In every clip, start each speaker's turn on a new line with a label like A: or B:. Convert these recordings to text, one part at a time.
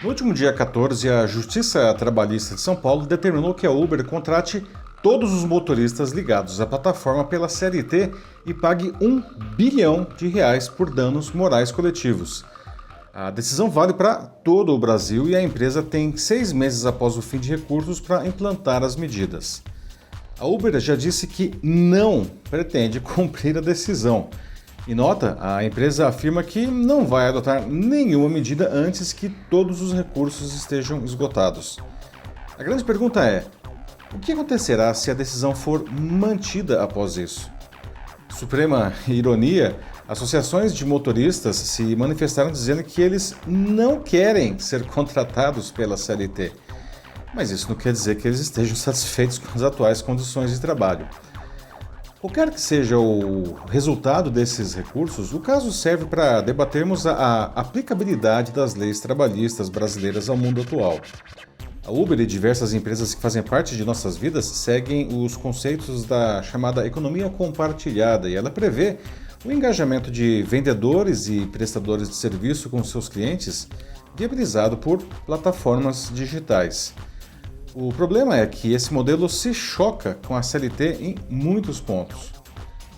A: No último dia 14, a Justiça Trabalhista de São Paulo determinou que a Uber contrate todos os motoristas ligados à plataforma pela CLT e pague R$ 1 bilhão por danos morais coletivos. A decisão vale para todo o Brasil e a empresa tem 6 meses após o fim de recursos para implantar as medidas. A Uber já disse que não pretende cumprir a decisão. Em nota, a empresa afirma que não vai adotar nenhuma medida antes que todos os recursos estejam esgotados. A grande pergunta é: o que acontecerá se a decisão for mantida após isso? Suprema ironia, associações de motoristas se manifestaram dizendo que eles não querem ser contratados pela CLT. Mas isso não quer dizer que eles estejam satisfeitos com as atuais condições de trabalho. Qualquer que seja o resultado desses recursos, o caso serve para debatermos a aplicabilidade das leis trabalhistas brasileiras ao mundo atual. A Uber e diversas empresas que fazem parte de nossas vidas seguem os conceitos da chamada economia compartilhada e ela prevê o engajamento de vendedores e prestadores de serviço com seus clientes viabilizado por plataformas digitais. O problema é que esse modelo se choca com a CLT em muitos pontos.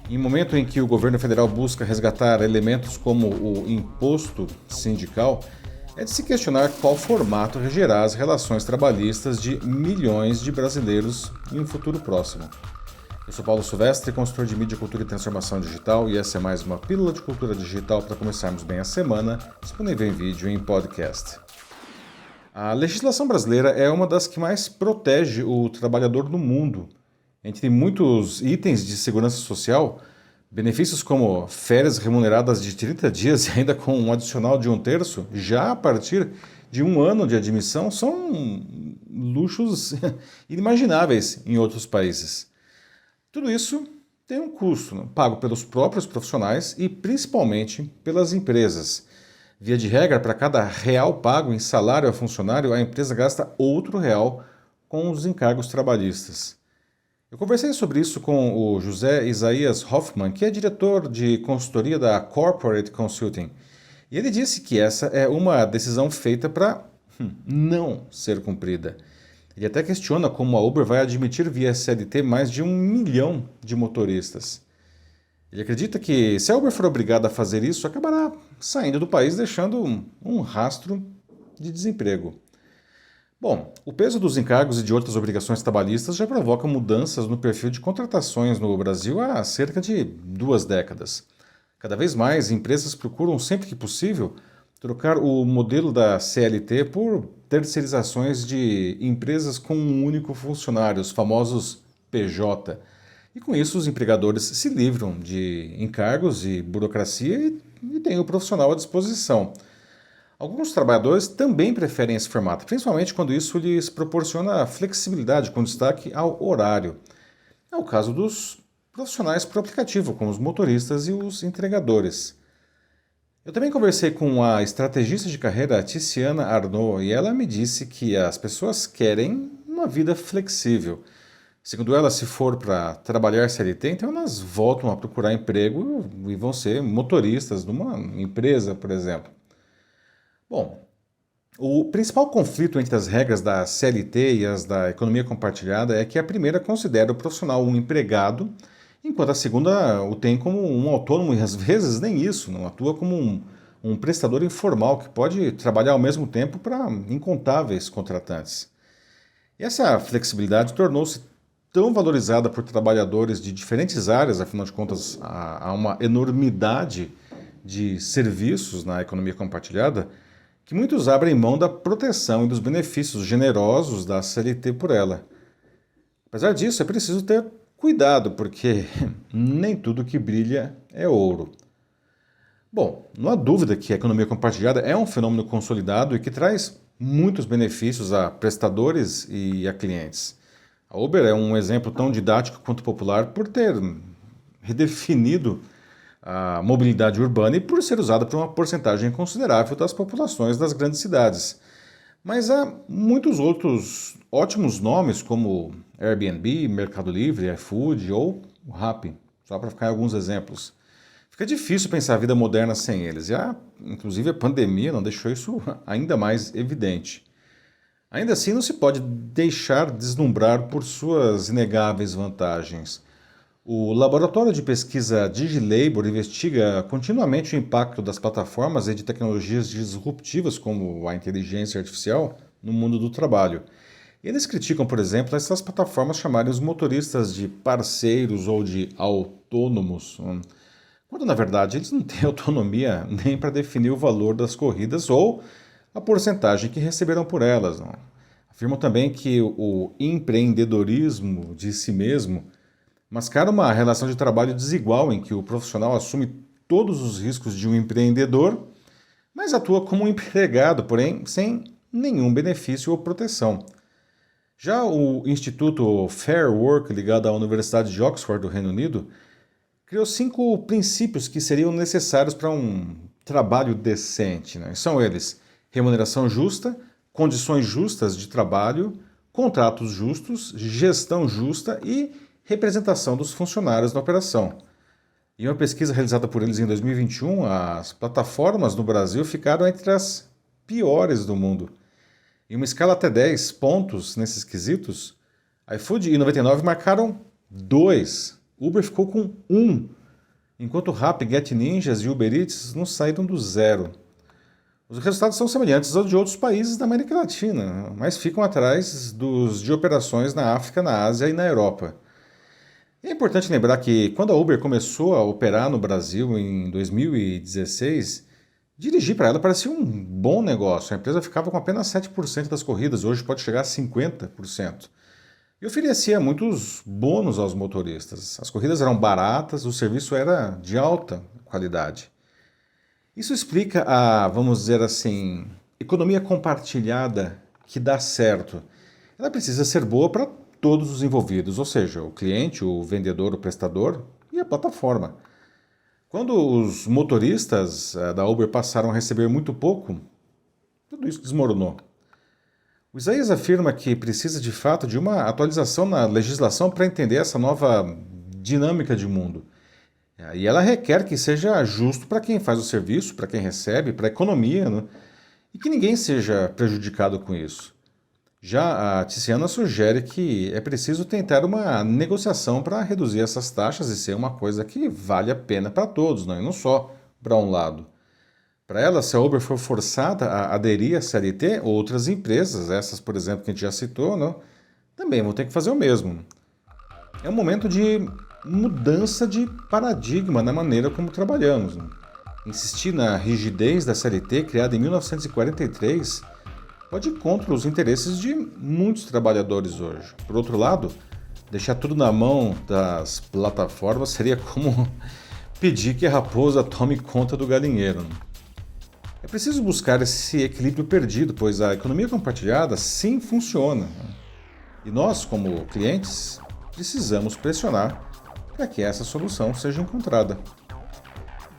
A: Em um momento em que o governo federal busca resgatar elementos como o imposto sindical, é de se questionar qual formato regerá as relações trabalhistas de milhões de brasileiros em um futuro próximo. Eu sou Paulo Silvestre, consultor de mídia, cultura e transformação digital, e essa é mais uma pílula de cultura digital para começarmos bem a semana, disponível em vídeo e em podcast. A legislação brasileira é uma das que mais protege o trabalhador no mundo. Entre muitos itens de segurança social, benefícios como férias remuneradas de 30 dias e ainda com um adicional de 1/3, já a partir de 1 ano de admissão, são luxos inimagináveis em outros países. Tudo isso tem um custo, né, pago pelos próprios profissionais e principalmente pelas empresas. Via de regra, para cada real pago em salário a funcionário, a empresa gasta outro real com os encargos trabalhistas. Eu conversei sobre isso com o José Isaías Hoffman, que é diretor de consultoria da Corporate Consulting. E ele disse que essa é uma decisão feita para não ser cumprida. Ele até questiona como a Uber vai admitir via CLT mais de 1 milhão de motoristas. Ele acredita que se a Uber for obrigada a fazer isso, acabará saindo do país deixando um rastro de desemprego. Bom, o peso dos encargos e de outras obrigações trabalhistas já provoca mudanças no perfil de contratações no Brasil há cerca de 2 décadas. Cada vez mais, empresas procuram, sempre que possível, trocar o modelo da CLT por terceirizações de empresas com um único funcionário, os famosos PJ. E com isso, os empregadores se livram de encargos e burocracia e têm o profissional à disposição. Alguns trabalhadores também preferem esse formato, principalmente quando isso lhes proporciona flexibilidade com destaque ao horário. É o caso dos profissionais por aplicativo, como os motoristas e os entregadores. Eu também conversei com a estrategista de carreira Tiziana Arnaud e ela me disse que as pessoas querem uma vida flexível. Segundo ela, se for para trabalhar CLT, então elas voltam a procurar emprego e vão ser motoristas numa empresa, por exemplo. Bom, o principal conflito entre as regras da CLT e as da economia compartilhada é que a primeira considera o profissional um empregado, enquanto a segunda o tem como um autônomo e às vezes nem isso, não atua como um prestador informal que pode trabalhar ao mesmo tempo para incontáveis contratantes. E essa flexibilidade tornou-se tão valorizada por trabalhadores de diferentes áreas, afinal de contas há uma enormidade de serviços na economia compartilhada, que muitos abrem mão da proteção e dos benefícios generosos da CLT por ela. Apesar disso, é preciso ter cuidado, porque nem tudo que brilha é ouro. Bom, não há dúvida que a economia compartilhada é um fenômeno consolidado e que traz muitos benefícios a prestadores e a clientes. A Uber é um exemplo tão didático quanto popular por ter redefinido a mobilidade urbana e por ser usada por uma porcentagem considerável das populações das grandes cidades. Mas há muitos outros ótimos nomes, como Airbnb, Mercado Livre, iFood ou Rappi, só para ficar alguns exemplos. Fica difícil pensar a vida moderna sem eles, inclusive a pandemia não deixou isso ainda mais evidente. Ainda assim, não se pode deixar deslumbrar por suas inegáveis vantagens. O laboratório de pesquisa DigiLabor investiga continuamente o impacto das plataformas e de tecnologias disruptivas como a inteligência artificial no mundo do trabalho. Eles criticam, por exemplo, essas plataformas chamarem os motoristas de parceiros ou de autônomos, quando na verdade eles não têm autonomia nem para definir o valor das corridas ou a porcentagem que receberão por elas. Não. Afirmam também que o empreendedorismo de si mesmo mascara uma relação de trabalho desigual em que o profissional assume todos os riscos de um empreendedor, mas atua como um empregado, porém sem nenhum benefício ou proteção. Já o Instituto Fair Work, ligado à Universidade de Oxford, do Reino Unido, criou 5 princípios que seriam necessários para um trabalho decente. Né? São eles: remuneração justa, condições justas de trabalho, contratos justos, gestão justa e representação dos funcionários na operação. Em uma pesquisa realizada por eles em 2021, as plataformas no Brasil ficaram entre as piores do mundo. Em uma escala até 10 pontos nesses quesitos, iFood e 99 marcaram 2, Uber ficou com 1, enquanto Rappi, Get Ninjas e Uber Eats não saíram do 0. Os resultados são semelhantes aos de outros países da América Latina, mas ficam atrás dos de operações na África, na Ásia e na Europa. É importante lembrar que quando a Uber começou a operar no Brasil em 2016, dirigir para ela parecia um bom negócio. A empresa ficava com apenas 7% das corridas, hoje pode chegar a 50%. E oferecia muitos bônus aos motoristas. As corridas eram baratas, o serviço era de alta qualidade. Isso explica a, vamos dizer assim, economia compartilhada que dá certo. Ela precisa ser boa para todos os envolvidos, ou seja, o cliente, o vendedor, o prestador e a plataforma. Quando os motoristas da Uber passaram a receber muito pouco, tudo isso desmoronou. O Isaías afirma que precisa de fato de uma atualização na legislação para entender essa nova dinâmica de mundo. E ela requer que seja justo para quem faz o serviço, para quem recebe, para a economia, né? E que ninguém seja prejudicado com isso. Já a Tiziana sugere que é preciso tentar uma negociação para reduzir essas taxas e ser uma coisa que vale a pena para todos, não, e não só para um lado. Para ela, se a Uber for forçada a aderir à CLT, outras empresas, essas, por exemplo, que a gente já citou, não, também vão ter que fazer o mesmo. É um momento de mudança de paradigma na maneira como trabalhamos. Né? Insistir na rigidez da CLT, criada em 1943, pode ir contra os interesses de muitos trabalhadores hoje. Por outro lado, deixar tudo na mão das plataformas seria como pedir que a raposa tome conta do galinheiro. É preciso buscar esse equilíbrio perdido, pois a economia compartilhada sim funciona. E nós, como clientes, precisamos pressionar para que essa solução seja encontrada.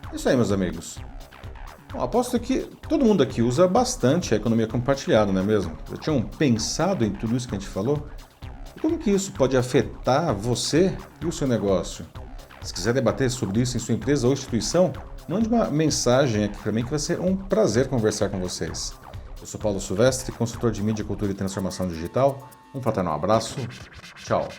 A: É isso aí, meus amigos. Bom, aposto que todo mundo aqui usa bastante a economia compartilhada, não é mesmo? Já tinham pensado em tudo isso que a gente falou? E como que isso pode afetar você e o seu negócio? Se quiser debater sobre isso em sua empresa ou instituição, mande uma mensagem aqui para mim que vai ser um prazer conversar com vocês. Eu sou Paulo Silvestre, consultor de mídia, cultura e transformação digital. Um fraternal abraço. Tchau.